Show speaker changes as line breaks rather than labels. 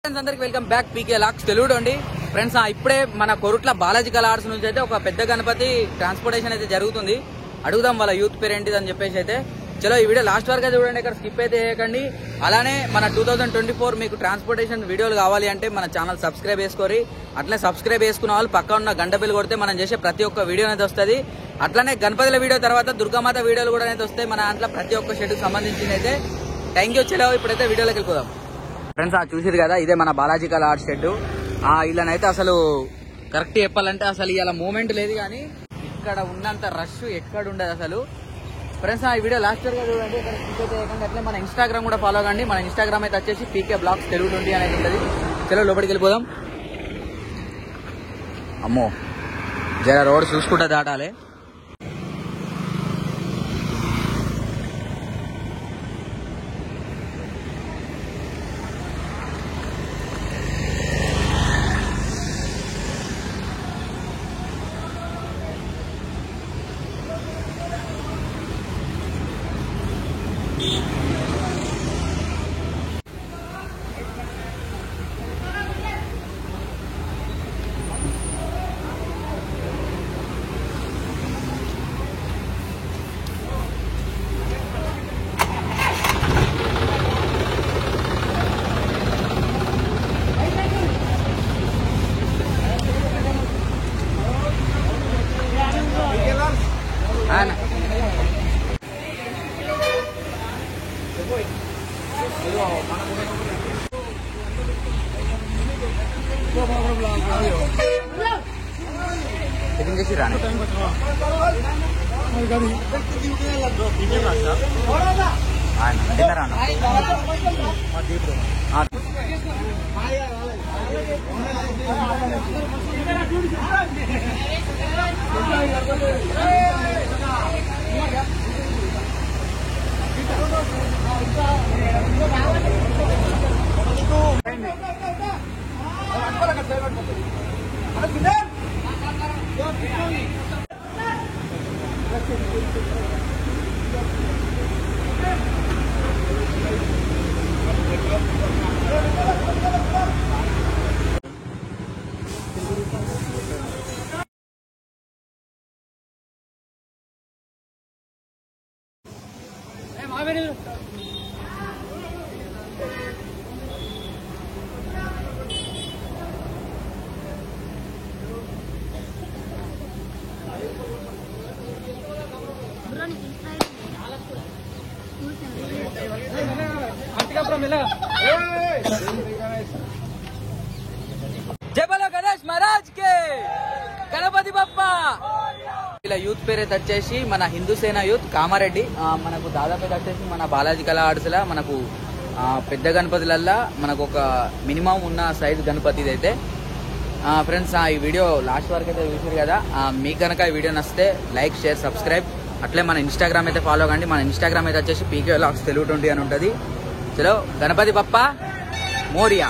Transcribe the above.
Friends అందరికి welcome back పీకే లాక్స్ తెలుగు అండి. Friends ఇప్పుడే మన కొరుట్ల బాలాజీ కళా ఆర్ట్స్ నుంచి అయితే ఒక పెద్ద గణపతి ట్రాన్స్పోర్టేషన్ అయితే జరుగుతుంది. అడుగుదాం వాళ్ళ యూత్ పేరు ఏంటిది అని చెప్పేసి అయితే. చలో ఈ వీడియో లాస్ట్ వరకు చూడండి, ఇక్కడ స్కిప్ అయితే చేయకండి. అలానే మన 2024 మీకు ట్రాన్స్పోర్టేషన్ వీడియోలు కావాలి అంటే మన ఛానల్ సబ్స్క్రైబ్ చేసుకోరి. అట్లనే సబ్స్క్రైబ్ చేసుకున్న వాళ్ళు పక్క ఉన్న గంట బిల్ కొడితే మనం చేసే ప్రతి ఒక్క వీడియో అనేది వస్తుంది. అట్లనే గణపతుల వీడియో తర్వాత దుర్గామాత వీడియోలు కూడా అయితే వస్తాయి మన దాంట్లో, ప్రతి ఒక్క షెడ్కి సంబంధించింది అయితే. Thank you. చలో ఇప్పుడైతే వీడియోలోకి వెళ్ళిపోదాం. ఫ్రెండ్స్ చూసిరు కదా, ఇదే మన బాలాజీ కళా ఆర్ట్స్ షెడ్. ఇలానైతే అసలు కరెక్ట్ చెప్పాలంటే అసలు ఇలా మూమెంట్ లేదు, కానీ ఇక్కడ ఉన్నంత రష్ ఎక్కడ ఉండదు అసలు. ఫ్రెండ్స్ ఈ వీడియో లాస్ట్ వరకు చూడండి, ఇక్కడ స్కిప్ చేయకండి. అట్లే మన ఇన్స్టాగ్రామ్ కూడా ఫాలో కండి. మన ఇన్స్టాగ్రామ్ అయితే వచ్చేసి పీకే బ్లాగ్స్ తెలుగు 20 అనేది ఉంటుంది. చలో లోపలికి వెళ్ళిపోదాం. అమ్మో జర రోడ్ చూసుకుంటా దాటాలి. రాను జై బలో గణేష్ మహారాజ్ కే, గణపతి బప్పా. ఇలా యూత్ పేరు అయితే వచ్చేసి మన హిందూ సేన యూత్ కామారెడ్డి. మనకు దాదాపు వచ్చేసి మన బాలాజీ కళా ఆర్ట్స్ లా మనకు పెద్ద గణపతులల్లా మనకు ఒక మినిమం ఉన్న సైజ్ గణపతి అయితే. ఫ్రెండ్స్ ఈ వీడియో లాస్ట్ వరకు అయితే చూసారు కదా. మీకు కనుక ఈ వీడియో నచ్చితే లైక్, షేర్, సబ్స్క్రైబ్. అట్లే మన ఇన్స్టాగ్రామ్ అయితే ఫాలో కండి. మన ఇన్స్టాగ్రామ్ అయితే వచ్చేసి పీకే లాక్స్ తెలుగు 20 అని ఉంటుంది. చలో గణపతి బప్పా మోరియా.